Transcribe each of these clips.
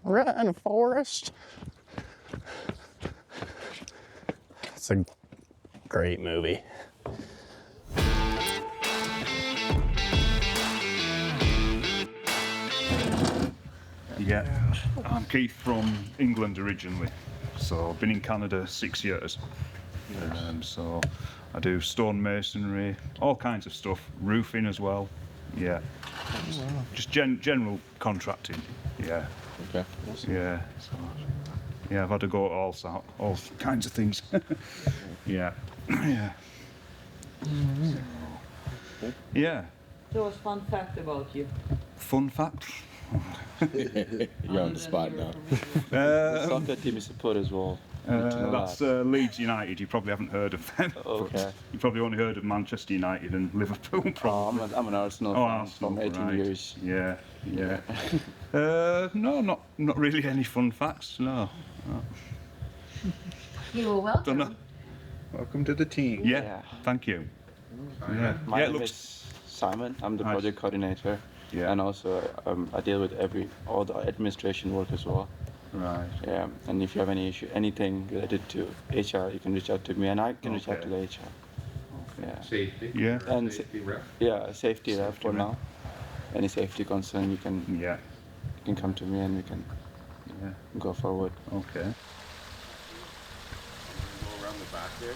Rainforest. It's a great movie. Yeah, I'm Keith from England originally, so I've been in Canada 6 years. So I do stone masonry, all kinds of stuff, roofing as well. Yeah, just general contracting. Yeah. Okay. Yeah. So, yeah, I've had to go at all kinds of things. Yeah. Yeah. Yeah. So what's fun fact about you? Fun fact. You're on the spot now. Soccer team is support as well. That's Leeds United. You probably haven't heard of them. Okay. You probably only heard of Manchester United and Liverpool. I'm an Arsenal fan from 18 years. Yeah, yeah. No, not really any fun facts. No. You were welcome. Don't know. Welcome to the team. Yeah. Thank you. Yeah. My Yeah, it name looks. is Simon. I'm the Nice. project coordinator. Yeah. And also I deal with all the administration work as well. Right. Yeah. And if you have any issue, anything related to HR, you can reach out to me, and I can reach out to the HR. Yeah. Safety. Yeah. And Safety rep. yeah, safety rep for rep. now. Any safety concern, you can Yeah. come to me and we can Yeah. go forward. Okay. Go around the back there.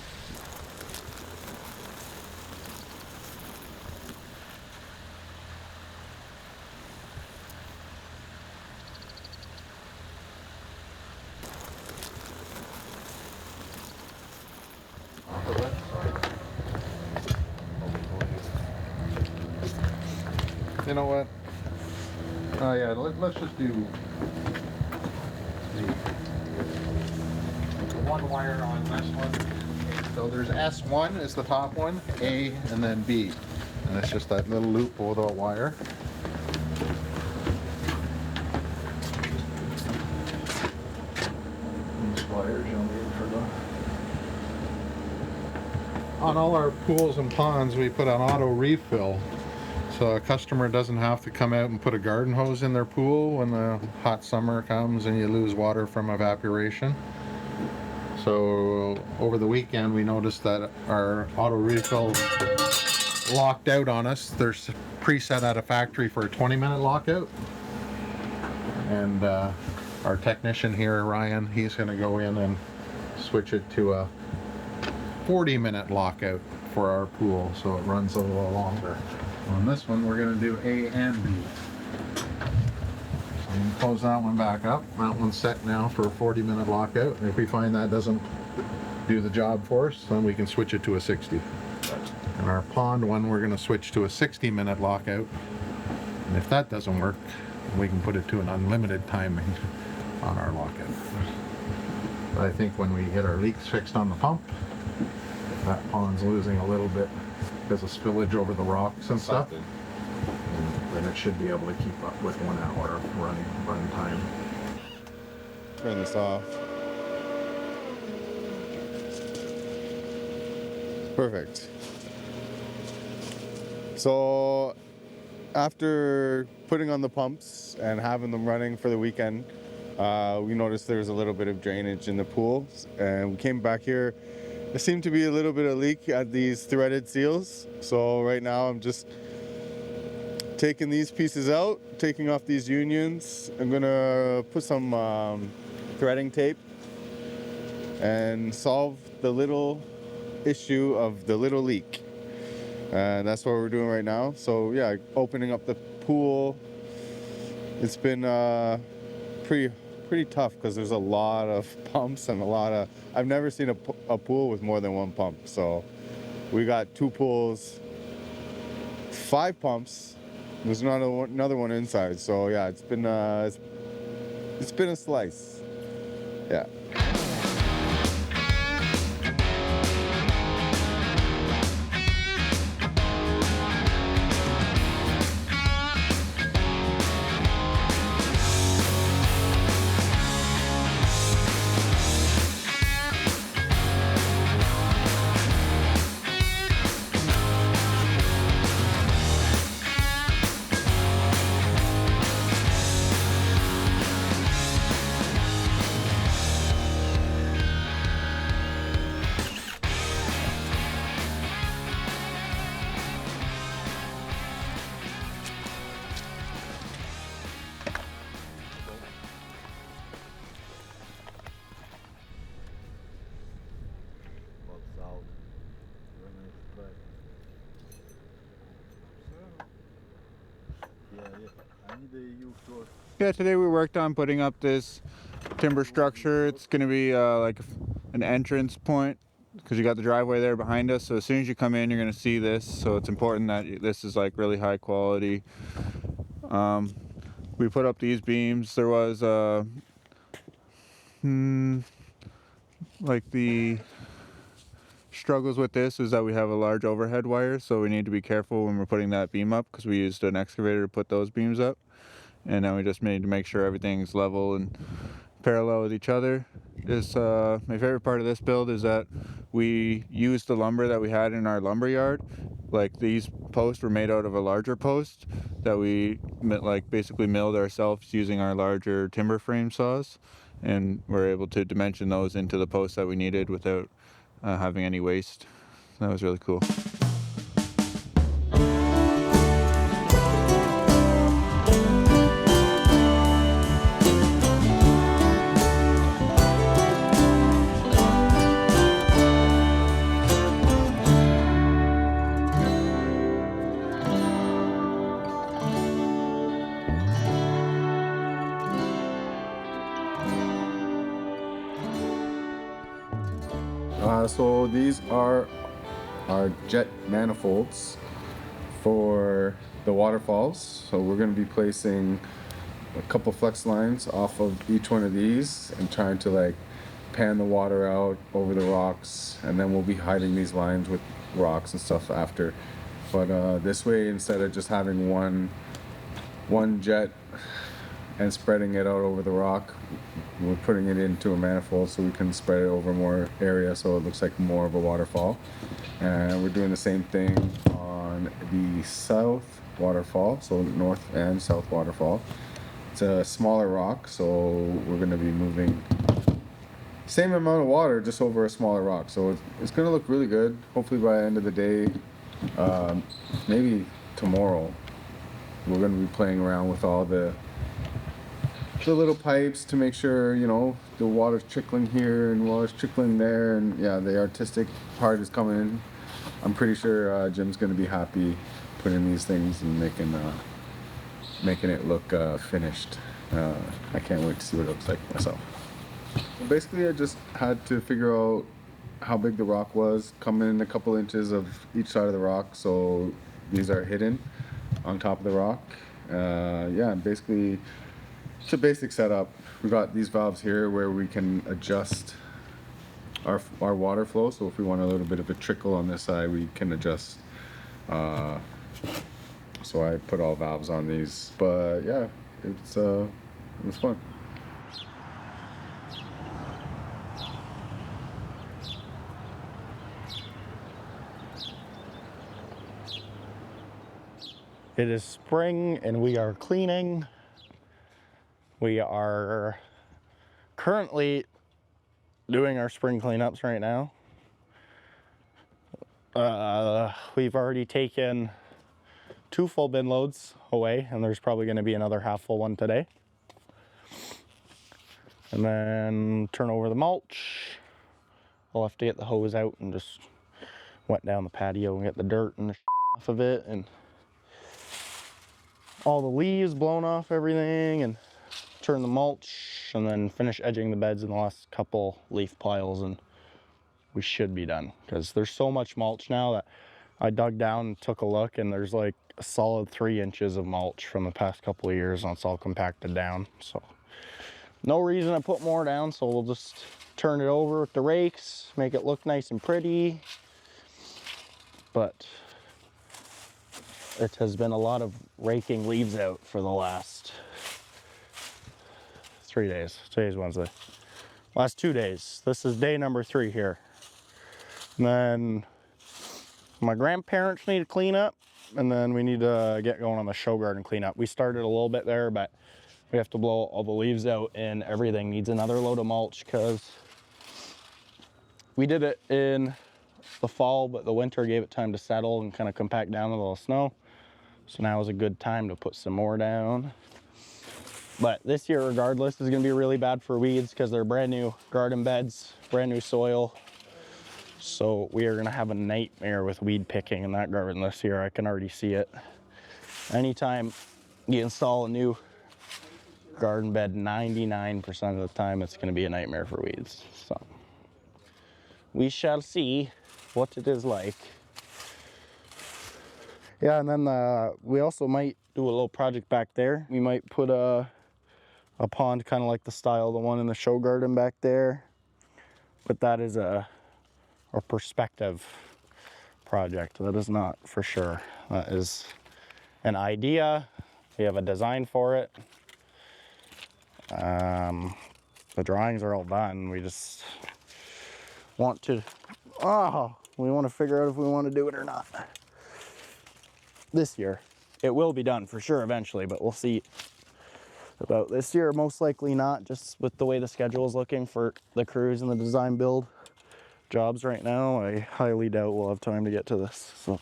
You know what? Oh yeah, let's just do the one wire on this one. So there's S1 is the top one, A, and then B. And it's just that little loop with a wire. These wires you'll need for the... On all our pools and ponds, we put an auto refill. So a customer doesn't have to come out and put a garden hose in their pool when the hot summer comes and you lose water from evaporation. So over the weekend we noticed that our auto refill locked out on us. There's preset at a factory for a 20-minute lockout. And our technician here, Ryan, he's going to go in and switch it to a 40-minute lockout for our pool, so it runs a little longer. On this one, we're going to do A and B. So you can close that one back up. That one's set now for a 40-minute lockout. And if we find that doesn't do the job for us, then we can switch it to a 60. And our pond one, we're going to switch to a 60-minute lockout. And if that doesn't work, we can put it to an unlimited timing on our lockout. But I think when we get our leaks fixed on the pump, that pond's losing a little bit because of spillage over the rocks and stuff. Then it should be able to keep up with 1 hour of run time. Turn this off. Perfect. So after putting on the pumps and having them running for the weekend, we noticed there was a little bit of drainage in the pool, and we came back here. There seemed to be a little bit of leak at these threaded seals. So right now I'm just taking these pieces out, taking off these unions. I'm gonna put some threading tape and solve the little issue of the little leak. And that's what we're doing right now. So yeah, opening up the pool. It's been pretty tough because there's a lot of pumps and I've never seen a pool with more than 1 pump. So we got 2 pools, 5 pumps. There's another one inside. So yeah, it's been a slice. Yeah. Yeah, today we worked on putting up this timber structure. It's going to be like an entrance point because you got the driveway there behind us. So as soon as you come in, you're going to see this. So it's important that this is like really high quality. We put up these beams. There was like the struggles with this is that we have a large overhead wire, so we need to be careful when we're putting that beam up because we used an excavator to put those beams up. And then we just need to make sure everything's level and parallel with each other. My favorite part of this build is that we used the lumber that we had in our lumber yard. Like these posts were made out of a larger post that we like basically milled ourselves using our larger timber frame saws, and we're able to dimension those into the posts that we needed without having any waste. That was really cool. So these are our jet manifolds for the waterfalls. So we're going to be placing a couple flex lines off of each one of these and trying to like pan the water out over the rocks, and then we'll be hiding these lines with rocks and stuff after. But this way, instead of just having one jet and spreading it out over the rock, we're putting it into a manifold so we can spread it over more area so it looks like more of a waterfall. And we're doing the same thing on the south waterfall, so north and south waterfall. It's a smaller rock, so we're going to be moving same amount of water just over a smaller rock, so it's going to look really good. Hopefully by the end of the day, maybe tomorrow, we're going to be playing around with all the little pipes to make sure, you know, the water's trickling here and water's trickling there, and yeah, the artistic part is coming in. I'm pretty sure Jim's gonna be happy putting these things and making it look finished. I can't wait to see what it looks like myself. Basically, I just had to figure out how big the rock was, come in a couple inches of each side of the rock, so these are hidden on top of the rock. Yeah, basically it's a basic setup. We got these valves here where we can adjust our water flow. So if we want a little bit of a trickle on this side, we can adjust. So I put all valves on these. But yeah, it was fun. It is spring and we are cleaning. We are currently doing our spring cleanups right now. We've already taken 2 full bin loads away, and there's probably going to be another half full one today. And then turn over the mulch. I'll have to get the hose out and just wet down the patio and get the dirt and the off of it, and all the leaves blown off everything, and turn the mulch, and then finish edging the beds in the last couple leaf piles, and we should be done because there's so much mulch now that I dug down and took a look, and there's like a solid 3 inches of mulch from the past couple of years, and it's all compacted down. So no reason to put more down, so we'll just turn it over with the rakes, make it look nice and pretty. But it has been a lot of raking leaves out for the last 3 days. Today's Wednesday. Last 2 days. This is day number 3 here. And then my grandparents need to clean up, and then we need to get going on the show garden cleanup. We started a little bit there, but we have to blow all the leaves out, and everything needs another load of mulch because we did it in the fall, but the winter gave it time to settle and kind of compact down a little snow. So now is a good time to put some more down. But this year, regardless, is going to be really bad for weeds because they're brand new garden beds, brand new soil. So we are going to have a nightmare with weed picking in that garden this year. I can already see it. Anytime you install a new garden bed, 99% of the time it's going to be a nightmare for weeds. So we shall see what it is like. Yeah, and then we also might do a little project back there. We might put a pond kind of like the style of the one in the show garden back there. But that is a perspective project. That is not for sure. That is an idea. We have a design for it. The drawings are all done. We just want to, we want to figure out if we want to do it or not. This year. It will be done for sure eventually, but we'll see about this year. Most likely not, just with the way the schedule is looking for the crews and the design build jobs right now. I highly doubt we'll have time to get to this. So.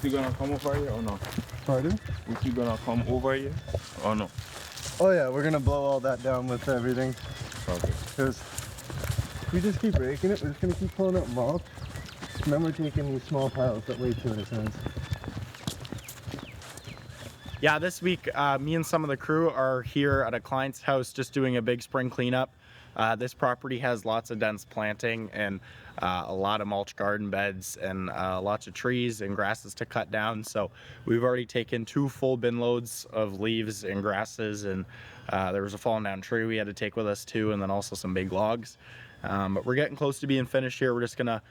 You gonna come over here or no? Pardon? You gonna come over here or no? Oh yeah, we're gonna blow all that down with everything. Okay. Because if we just keep raking it, we're just gonna keep pulling up mulch. And then we're taking these small piles that weigh 200 cents. Yeah, this week, me and some of the crew are here at a client's house just doing a big spring cleanup. This property has lots of dense planting and a lot of mulch garden beds and lots of trees and grasses to cut down. So we've already taken 2 full bin loads of leaves and grasses, and there was a fallen down tree we had to take with us too, and then also some big logs. But we're getting close to being finished here. We're just gonna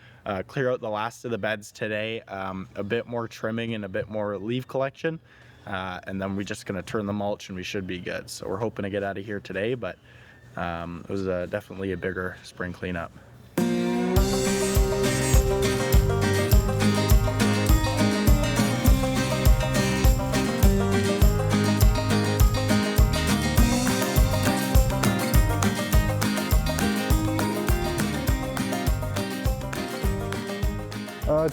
clear out the last of the beds today, a bit more trimming and a bit more leaf collection. And then we're just gonna turn the mulch and we should be good. So we're hoping to get out of here today, but it was definitely a bigger spring cleanup.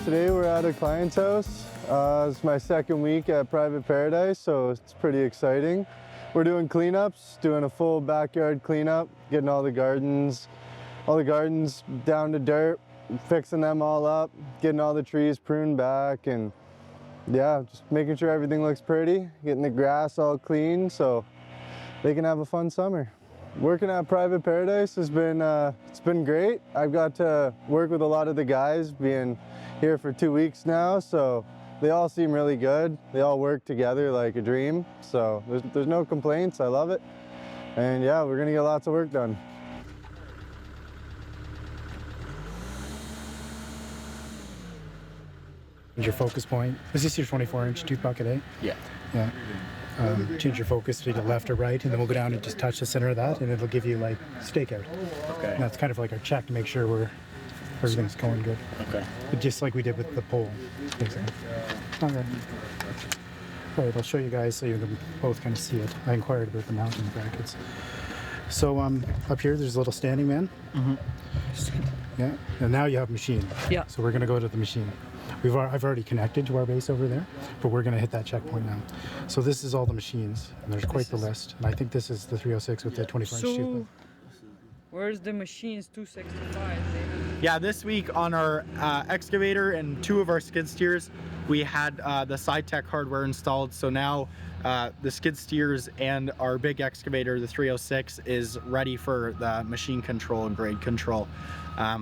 Today we're at a client's house. It's my second week at Private Paradise, so it's pretty exciting. We're doing cleanups, doing a full backyard cleanup, getting all the gardens down to dirt, fixing them all up, getting all the trees pruned back, and yeah, just making sure everything looks pretty, getting the grass all clean so they can have a fun summer. Working at Private Paradise has been it's been great. I've got to work with a lot of the guys, being here for 2 weeks now, so they all seem really good. They all work together like a dream, so there's no complaints. I love it, and yeah, we're gonna get lots of work done. Your focus point. Is this your 24-inch tooth bucket, eh? Yeah. Yeah. Change your focus to the left or right, and then we'll go down and just touch the center of that, and it'll give you like stakeout. Okay. And that's kind of like our check to make sure everything's going good. Okay. But just like we did with the pole. Okay. All right, I'll show you guys so you can both kind of see it. I inquired about the mounting brackets. So up here, there's a little standing man. Mm-hmm. Yeah, and now you have machine. Yeah. So we're gonna go to the machine. I've already connected to our base over there, but we're gonna hit that checkpoint now. So this is all the machines, and there's quite the list. And I think this is the 306 with the 24-inch tooth. So, where's the machines 265? Yeah, this week on our excavator and 2 of our skid steers, we had the SciTech hardware installed. So now the skid steers and our big excavator, the 306, is ready for the machine control and grade control.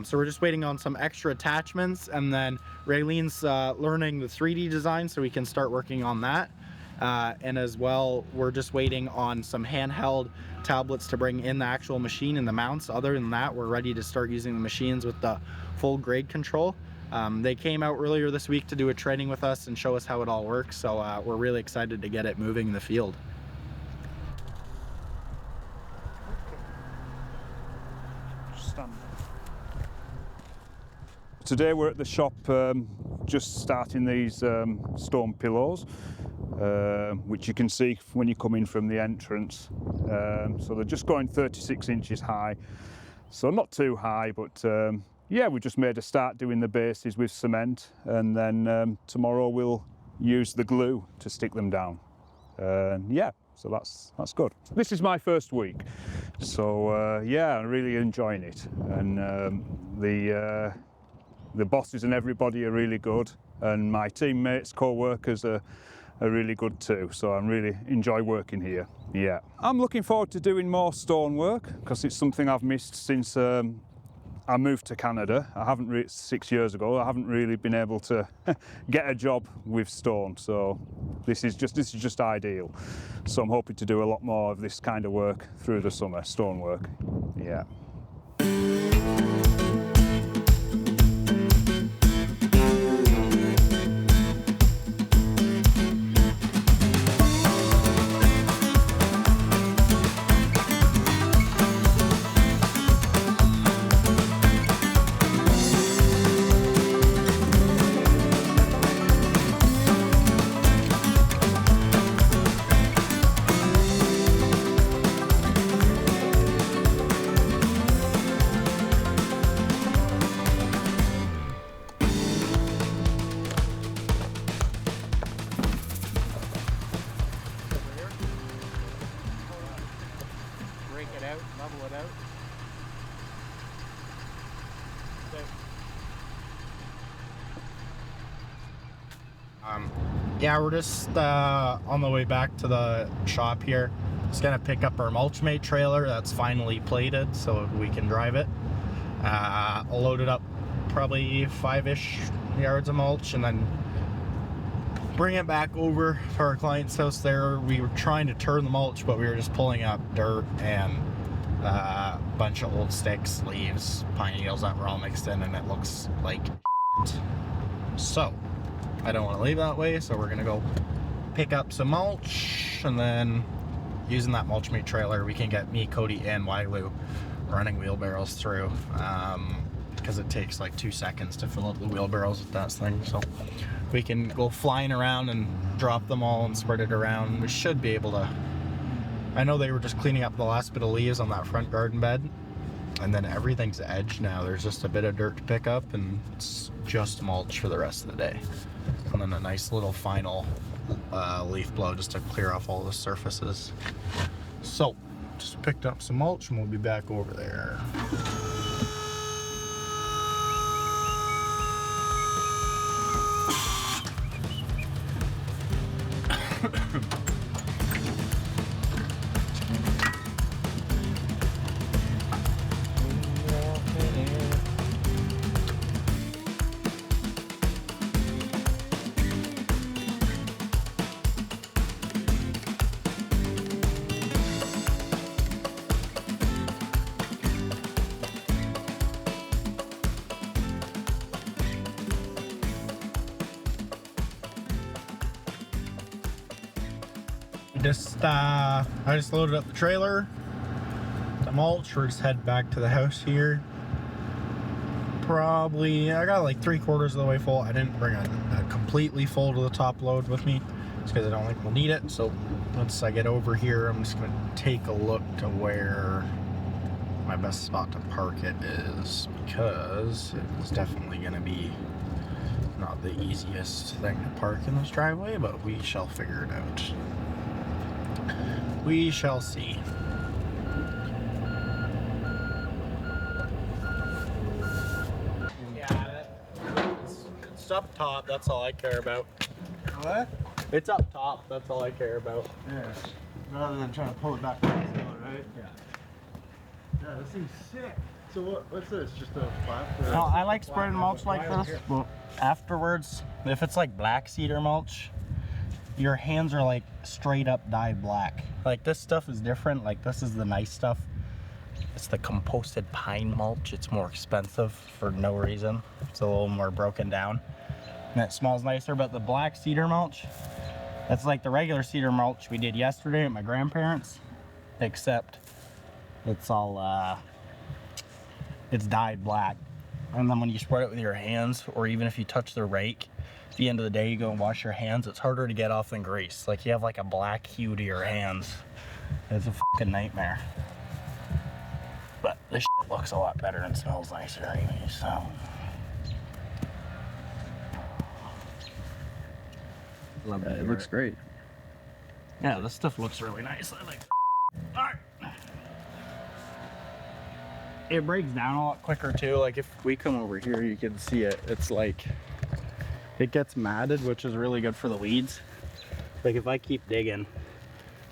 So we're just waiting on some extra attachments, and then Raylene's learning the 3D design so we can start working on that. And as well, we're just waiting on some handheld tablets to bring in the actual machine and the mounts. Other than that, we're ready to start using the machines with the full grade control. They came out earlier this week to do a training with us and show us how it all works, so we're really excited to get it moving in the field. Today we're at the shop just starting these stone pillows, which you can see when you come in from the entrance. So they're just going 36 inches high, so not too high, but yeah, we just made a start doing the bases with cement, and then tomorrow we'll use the glue to stick them down. Yeah, so that's good. This is my first week, so yeah, I'm really enjoying it, and the bosses and everybody are really good, and my teammates, co-workers are really good too, so I really enjoy working here. Yeah, I'm looking forward to doing more stonework because it's something I've missed since I moved to Canada. I haven't 6 years ago. I haven't really been able to get a job with stone, so this is just ideal. So I'm hoping to do a lot more of this kind of work through the summer, stonework. Yeah. Break it out, level it out. Yeah, we're just on the way back to the shop here. Just gonna pick up our mulch mate trailer that's finally plated so we can drive it. I'll load it up probably 5-ish yards of mulch and then bring it back over to our client's house there. We were trying to turn the mulch, but we were just pulling up dirt and a bunch of old sticks, leaves, pine needles that were all mixed in, and it looks like shit. So I don't want to leave that way, so we're gonna go pick up some mulch, and then using that mulch meat trailer we can get me, Cody, and Wagyu running wheelbarrows through, because it takes like 2 seconds to fill up the wheelbarrows with that thing. So we can go flying around and drop them all and spread it around. We should be able to. I know they were just cleaning up the last bit of leaves on that front garden bed, and then everything's edged now. There's just a bit of dirt to pick up, and it's just mulch for the rest of the day. And then a nice little final leaf blow just to clear off all the surfaces. So, just picked up some mulch and we'll be back over there. I just loaded up the trailer, the mulch. We're just heading back to the house here. Probably, I got like 3/4 of the way full. I didn't bring a completely full to the top load with me, just because I don't think we'll need it. So once I get over here, I'm just gonna take a look to where my best spot to park it is, because it's definitely gonna be not the easiest thing to park in this driveway, but we shall figure it out. We shall see. Yeah, it's up top, that's all I care about. What? It's up top, that's all I care about. Yeah. Rather than trying to pull it back down, right? Yeah. Yeah, this thing's sick. So what's this? Just a flat? No, I like spreading mulch like this, but afterwards, if it's like black cedar mulch, your hands are like straight up dyed black. Like this stuff is different. Like this is the nice stuff. It's the composted pine mulch. It's more expensive for no reason. It's a little more broken down and it smells nicer. But the black cedar mulch, that's like the regular cedar mulch we did yesterday at my grandparents', except it's all it's dyed black. And then when you spread it with your hands, or even if you touch the rake, at the end of the day you go and wash your hands, it's harder to get off than grease. Like you have like a black hue to your hands. It's a fucking nightmare. But this shit looks a lot better and smells nicer anyway, so. It looks great. Yeah, this stuff looks really nice. I like it. Alright. It breaks down a lot quicker too. Like if we come over here, you can see it. It's like, it gets matted, which is really good for the weeds. Like if I keep digging,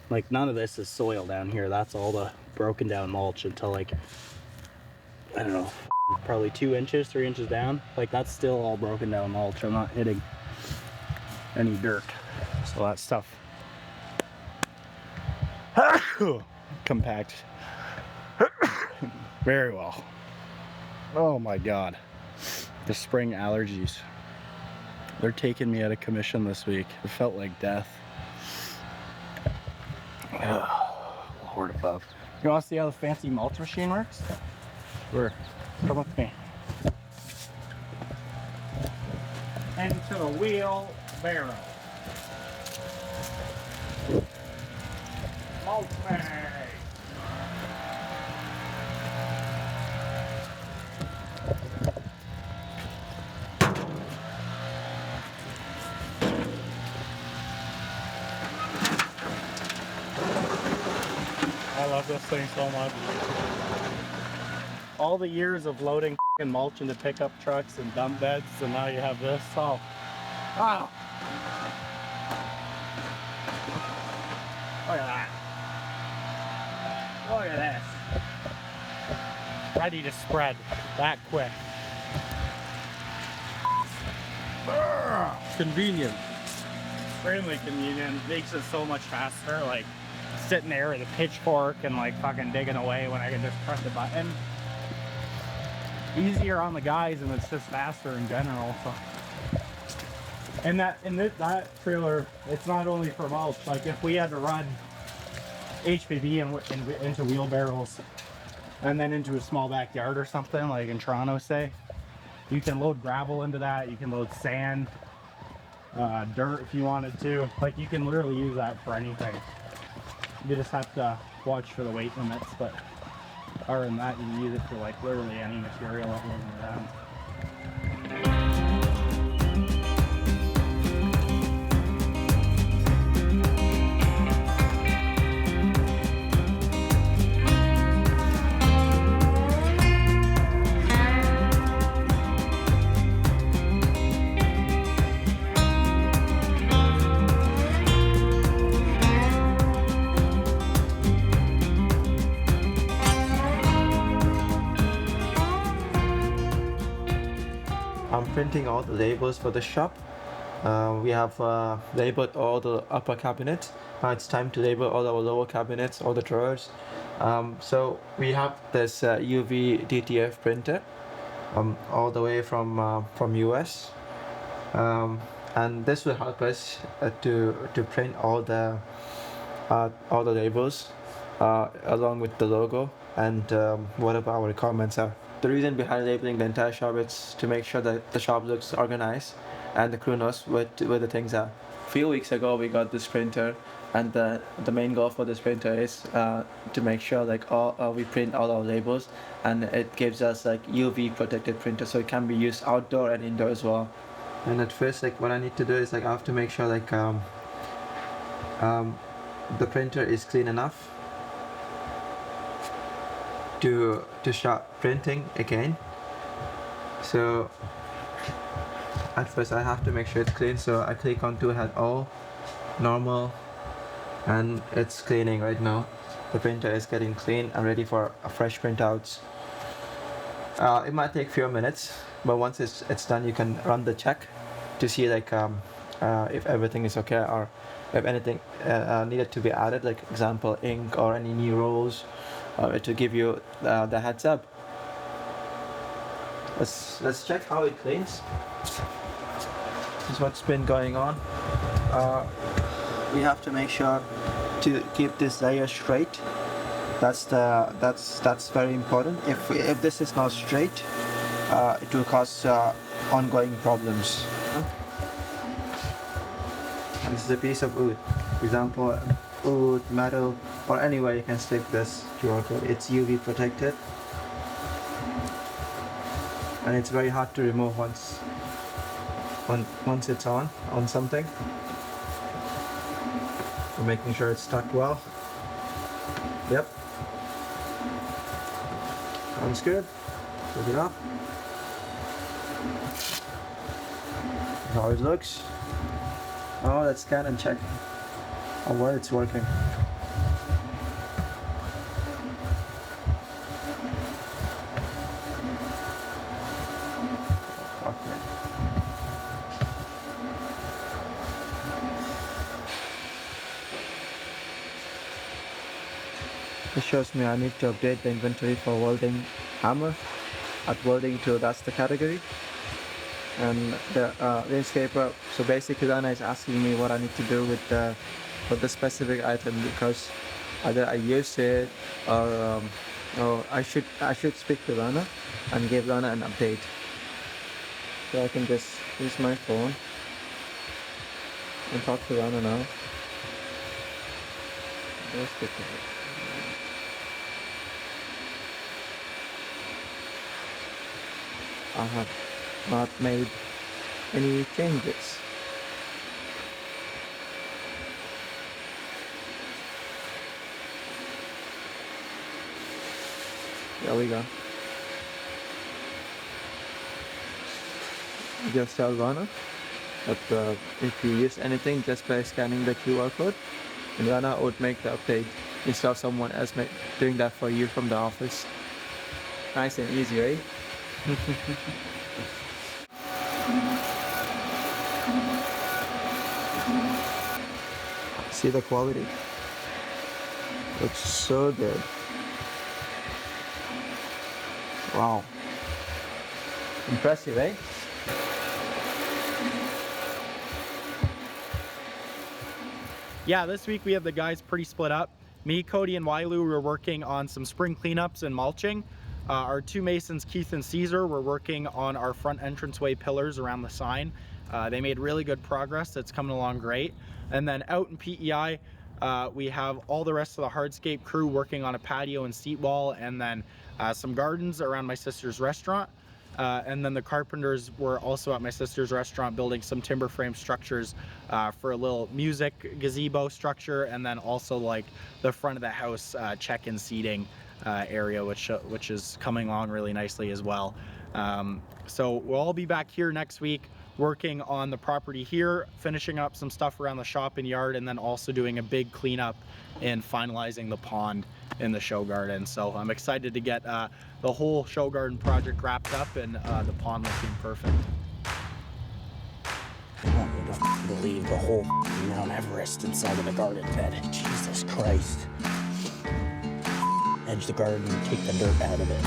like none of this is soil down here. That's all the broken down mulch until like, I don't know, probably 2 inches, 3 inches down. Like that's still all broken down mulch. I'm not hitting any dirt. So that stuff compact very well. Oh my God. The spring allergies. They're taking me out of commission this week. It felt like death. Lord above. You want to see how the fancy mulch machine works? Sure. Come with me. Into the wheelbarrow. Mulch bag. I love this thing so much. All the years of loading f***ing mulch into pickup trucks and dump beds, and now you have this. Oh, wow. Look at that. Look at this. Ready to spread that quick. Convenient. Extremely convenient. Makes it so much faster. Like sitting there with a pitchfork and like fucking digging away when I can just press a button. Easier on the guys, and it's just faster in general. So, and that trailer, it's not only for mulch. Like if we had to run HPV into wheelbarrows and then into a small backyard or something, like in Toronto, say, you can load gravel into that. You can load sand, dirt if you wanted to. Like you can literally use that for anything. You just have to watch for the weight limits, but other than that, you can use it for like literally any material that goes around. I'm printing all the labels for the shop. We have labeled all the upper cabinets. Now it's time to label all our lower cabinets, all the drawers. So we have this UV DTF printer all the way from US. And this will help us to print all the labels along with the logo and whatever our requirements are. The reason behind labeling the entire shop is to make sure that the shop looks organized and the crew knows where the things are. A few weeks ago we got this printer, and the main goal for this printer is to make sure like we print all our labels, and it gives us like UV protected printer, so it can be used outdoor and indoor as well. And at first, like what I need to do is like I have to make sure like the printer is clean enough to start printing again. So at first I have to make sure it's clean, so I click on to have all normal, and it's cleaning right now. The printer is getting clean and ready for a fresh printouts. It might take few minutes, but once it's done, you can run the check to see like if everything is okay, or if anything needed to be added, like example ink or any new rows, to give you the heads up. Let's check how it cleans. This is what's been going on. We have to make sure to keep this layer straight. That's very important. If this is not straight, it will cause ongoing problems. This is a piece of wood. For example, wood, metal, or anywhere you can stick this QR code. It's UV protected, and it's very hard to remove once it's on something. for making sure it's stuck well. Yep. Sounds good. Take it off. How it looks. Oh, let's scan and check on where it's working. It shows me I need to update the inventory for welding hammer. At welding tool, that's the category. And the landscaper, so basically Rana is asking me what I need to do with the specific item, because either I use it or I should speak to Rana and give Rana an update. So I can just use my phone and talk to Rana now. Let's speak to her. I have not made any changes. There we go. Just tell Rana that if you use anything, just by scanning the QR code, and Rana would make the update instead of someone else doing that for you from the office. Nice and easy, right? See the quality. Looks so good. Wow. Impressive, eh? Yeah, this week we have the guys pretty split up. Me, Cody, and Wailu were working on some spring cleanups and mulching. Our two masons, Keith and Caesar, were working on our front entranceway pillars around the sign. They made really good progress. It's coming along great. And then out in PEI, we have all the rest of the hardscape crew working on a patio and seat wall, and then some gardens around my sister's restaurant. And then the carpenters were also at my sister's restaurant building some timber frame structures for a little music gazebo structure, and then also like the front of the house check-in seating area, which is coming along really nicely as well. So we'll all be back here next week working on the property here, finishing up some stuff around the shop and yard, and then also doing a big cleanup and finalizing the pond in the show garden. So I'm excited to get the whole show garden project wrapped up and the pond looking perfect. I want you to believe the whole Mount Everest inside of the garden bed. Jesus Christ. Edge the garden and take the dirt out of it.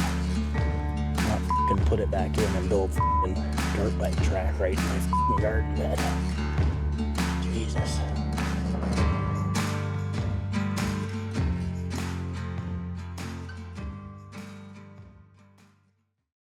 Not f***ing put it back in and build f***ing dirt bike track right in my f***ing garden bed. Jesus.